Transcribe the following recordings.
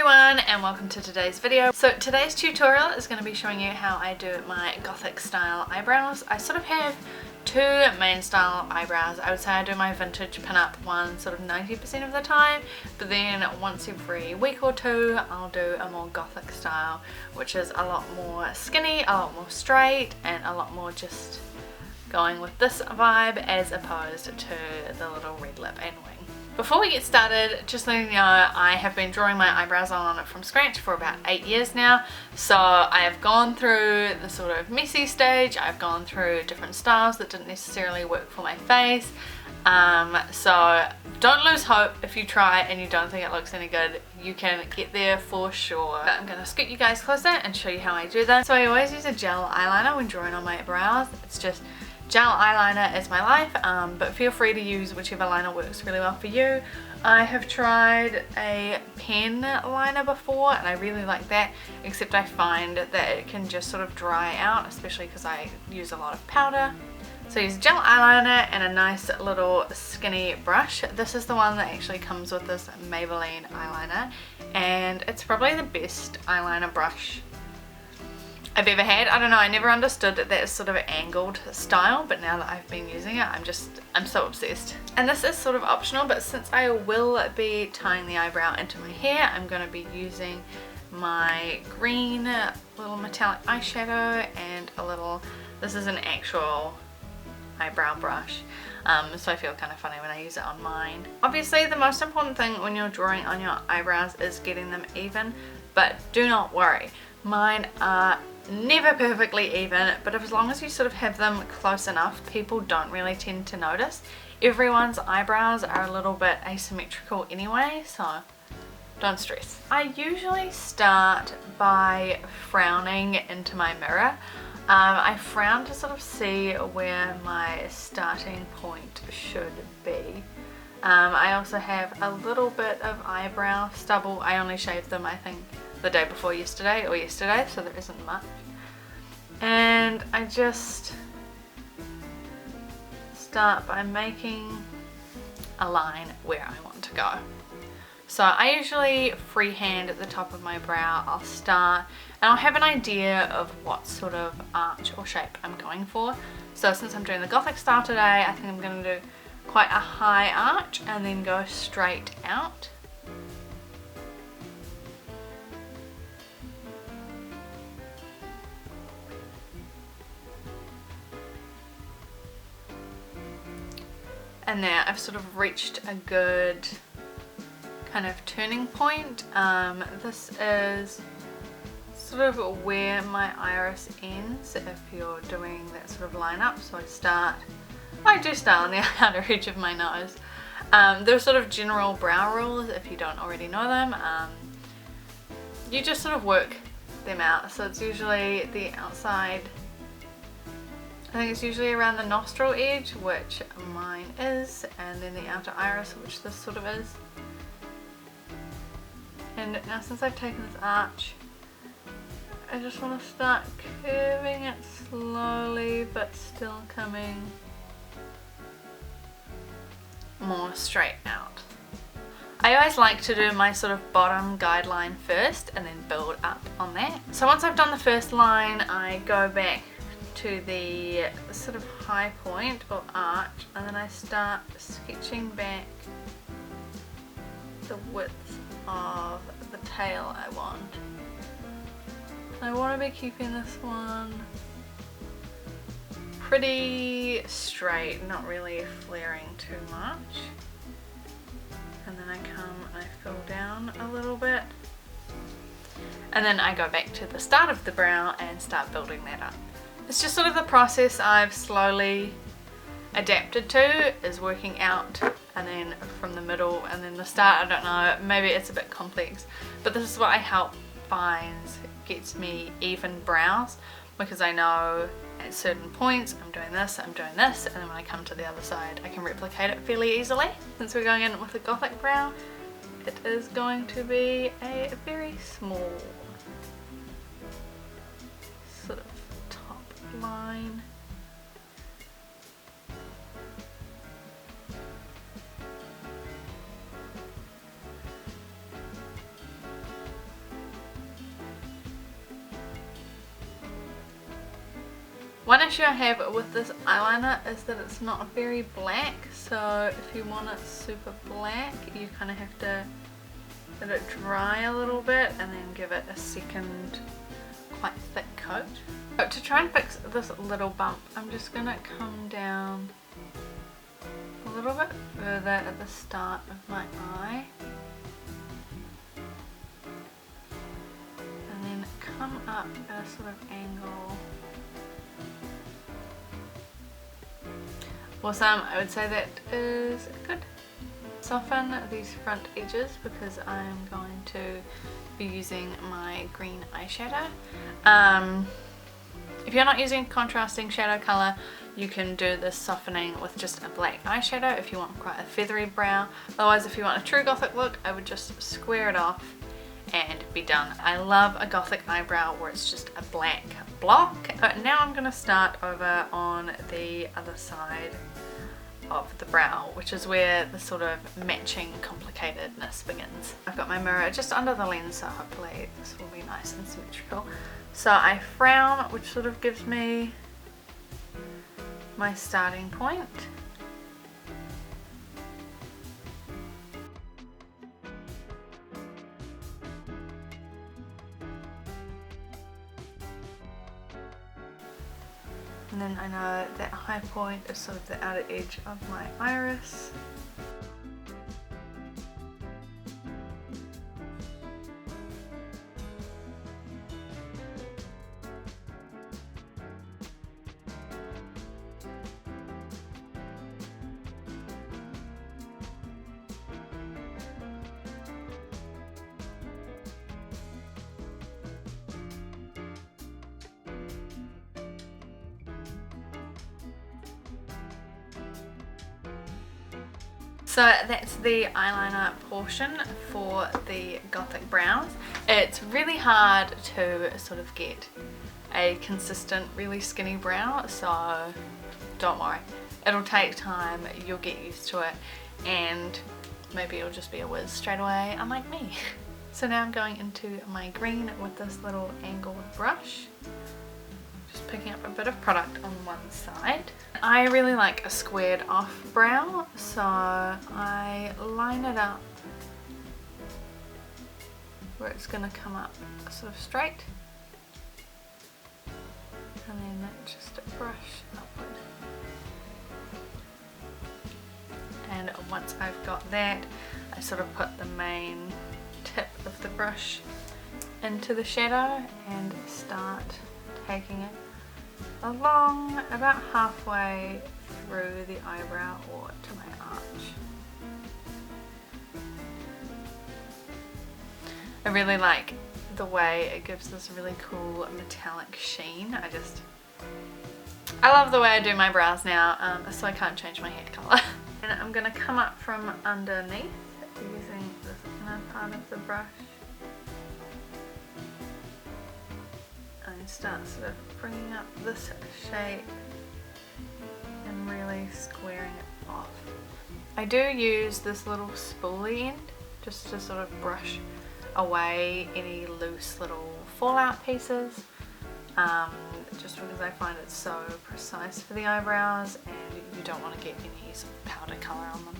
everyone and welcome to today's video. So today's tutorial is going to be showing you how I do my gothic style eyebrows. I sort of have two main style eyebrows. I would say I do my vintage pin-up one sort of 90% of the time, but then once every week or two I'll do a more gothic style, which is a lot more skinny, a lot more straight, and a lot more just going with this vibe as opposed to the little red lip and wing. Before we get started, just letting you know, I have been drawing my eyebrows on from scratch for about 8 years now. So I have gone through the sort of messy stage, I've gone through different styles that didn't necessarily work for my face. So don't lose hope if you try and you don't think it looks any good. You can get there for sure. But I'm going to scoot you guys closer and show you how I do that. So I always use a gel eyeliner when drawing on my brows. It's just gel eyeliner is my life, but feel free to use whichever liner works really well for you. I have tried a pen liner before and I really like that, except I find that it can just sort of dry out, especially because I use a lot of powder. So I use gel eyeliner and a nice little skinny brush. This is the one that actually comes with this Maybelline eyeliner, and it's probably the best eyeliner brush I've ever had. I don't know, I never understood that sort of angled style, but now that I've been using it, I'm so obsessed. And this is sort of optional, but since I will be tying the eyebrow into my hair, I'm going to be using my green little metallic eyeshadow and a little, this is an actual eyebrow brush, so I feel kind of funny when I use it on mine. Obviously the most important thing when you're drawing on your eyebrows is getting them even, but do not worry, mine are never perfectly even, but as long as you sort of have them close enough, people don't really tend to notice. Everyone's eyebrows are a little bit asymmetrical anyway, so don't stress. I usually start by frowning into my mirror. I frown to sort of see where my starting point should be. I also have a little bit of eyebrow stubble. I only shaved them, I think, the day before yesterday or yesterday, so there isn't much. And I just start by making a line where I want to go. So I usually freehand at the top of my brow. I'll start and I'll have an idea of what sort of arch or shape I'm going for. So since I'm doing the gothic style today, I think I'm going to do quite a high arch and then go straight out. And now I've sort of reached a good kind of turning point. This is sort of where my iris ends if you're doing that sort of line up. So I do start on the outer edge of my nose. There's sort of general brow rules if you don't already know them. You just sort of work them out. So it's usually the outside, I think it's usually around the nostril edge, which mine is, and then the outer iris, which this sort of is. And now since I've taken this arch, I just want to start curving it slowly but still coming more straight out. I always like to do my sort of bottom guideline first and then build up on that. So once I've done the first line, I go back to the sort of high point or arch, and then I start sketching back the width of the tail I want. I want to be keeping this one pretty straight, not really flaring too much. And then I come and I fill down a little bit. And then I go back to the start of the brow and start building that up. It's just sort of the process I've slowly adapted to, is working out and then from the middle and then the start. I don't know, maybe it's a bit complex, but this is what I help finds gets me even brows, because I know at certain points I'm doing this, and then when I come to the other side I can replicate it fairly easily. Since we're going in with a gothic brow, it is going to be a very small sort of top line. One issue I have with this eyeliner is that it's not very black, so if you want it super black you kind of have to let it dry a little bit and then give it a second quite thick coat. But to try and fix this little bump, I'm just going to come down a little bit further at the start of my eye and then come up at a sort of angle. Awesome, I would say that is good. Soften these front edges because I'm going to be using my green eyeshadow. If you're not using contrasting shadow colour, you can do this softening with just a black eyeshadow if you want quite a feathery brow. Otherwise, if you want a true gothic look, I would just square it off and be done. I love a gothic eyebrow where it's just a black block. But now I'm going to start over on the other side of the brow, which is where the sort of matching complicatedness begins. I've got my mirror just under the lens, so hopefully this will be nice and symmetrical. So I frown, which sort of gives me my starting point. And then I know that high point is sort of the outer edge of my iris. So that's the eyeliner portion for the gothic brows. It's really hard to sort of get a consistent, really skinny brow, so don't worry. It'll take time, you'll get used to it, and maybe it'll just be a whiz straight away, unlike me. So now I'm going into my green with this little angled brush. Just picking up a bit of product on one side. I really like a squared off brow, so I line it up where it's going to come up sort of straight, and then just brush upward. And once I've got that, I sort of put the main tip of the brush into the shadow and start taking it along about halfway through the eyebrow or to my arch. I really like the way it gives this really cool metallic sheen. I love the way I do my brows now, so I can't change my hair colour. And I'm going to come up from underneath using this inner part of the brush and start sort of bringing up this shape and really squaring it off. I do use this little spoolie end just to sort of brush away any loose little fallout pieces, just because I find it so precise for the eyebrows and you don't want to get any sort of powder colour on them.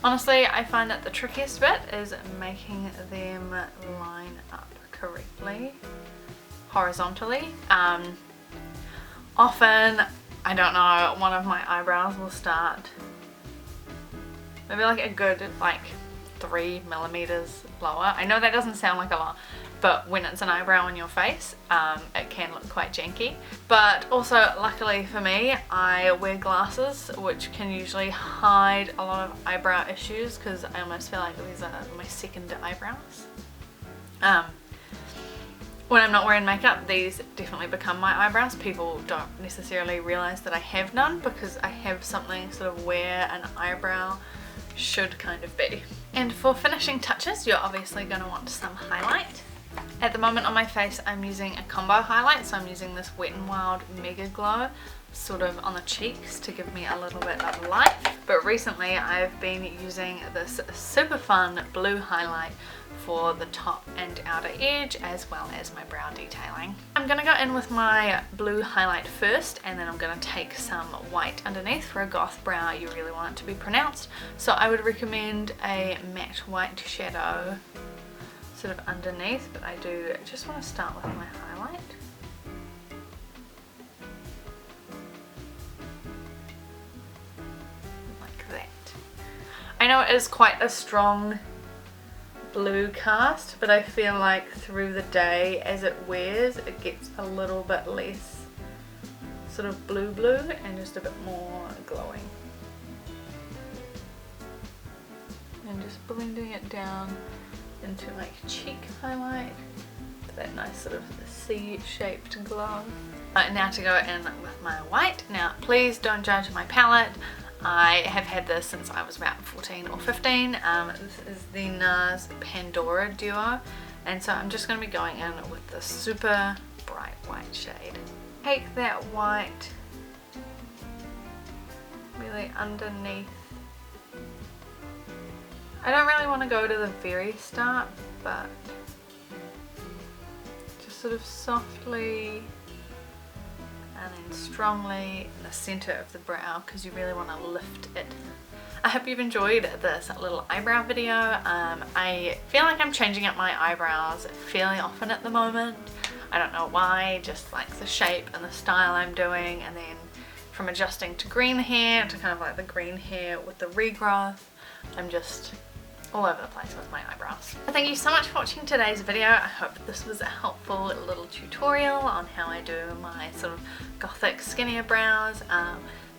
Honestly, I find that the trickiest bit is making them line up correctly, horizontally. Often, I don't know, one of my eyebrows will start maybe like a good 3 millimeters lower. I know that doesn't sound like a lot, but when it's an eyebrow on your face, it can look quite janky. But also, luckily for me, I wear glasses, which can usually hide a lot of eyebrow issues because I almost feel like these are my second eyebrows. When I'm not wearing makeup, these definitely become my eyebrows. People don't necessarily realise that I have none because I have something sort of where an eyebrow should kind of be. And for finishing touches, you're obviously going to want some highlight. At the moment on my face I'm using a combo highlight, so I'm using this Wet n Wild MegaGlo sort of on the cheeks to give me a little bit of light. But recently I've been using this super fun blue highlight for the top and outer edge as well as my brow detailing. I'm going to go in with my blue highlight first, and then I'm going to take some white underneath. For a goth brow you really want it to be pronounced, so I would recommend a matte white shadow sort of underneath, but I do just want to start with my highlight. Like that. I know it is quite a strong blue cast, but I feel like through the day as it wears it gets a little bit less sort of blue and just a bit more glowing. And just blending it down into my cheek highlight for that nice sort of C-shaped glow. Now to go in with my white. Now please don't judge my palette. I have had this since I was about 14 or 15. This is the NARS Pandora Duo, and so I'm just going to be going in with the super bright white shade. Take that white really underneath. I don't really want to go to the very start, but just sort of softly and then strongly in the center of the brow, because you really want to lift it. I hope you've enjoyed this little eyebrow video. I feel like I'm changing up my eyebrows fairly often at the moment. I don't know why, just like the shape and the style I'm doing, and then from adjusting to green hair to kind of like the green hair with the regrowth, I'm just all over the place with my eyebrows. Thank you so much for watching today's video. I hope this was a helpful little tutorial on how I do my sort of gothic skinnier brows.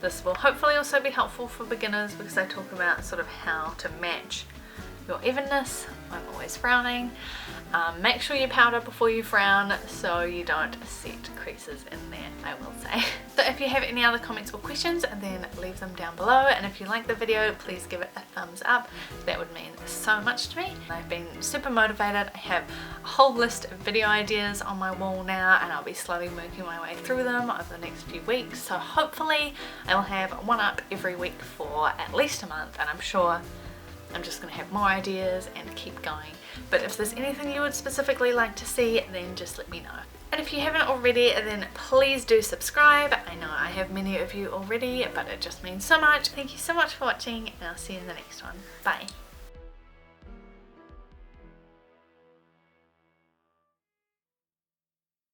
This will hopefully also be helpful for beginners, because I talk about sort of how to match your evenness. I'm always frowning. Make sure you powder before you frown so you don't set creases in there, I will say. So if you have any other comments or questions, then leave them down below, and if you like the video please give it a thumbs up. That would mean so much to me. I've been super motivated. I have a whole list of video ideas on my wall now, and I'll be slowly working my way through them over the next few weeks, so hopefully I will have one up every week for at least a month, and I'm sure I'm just going to have more ideas and keep going. But if there's anything you would specifically like to see, then just let me know. And if you haven't already, then please do subscribe. I know I have many of you already, but it just means so much. Thank you so much for watching, and I'll see you in the next one. Bye.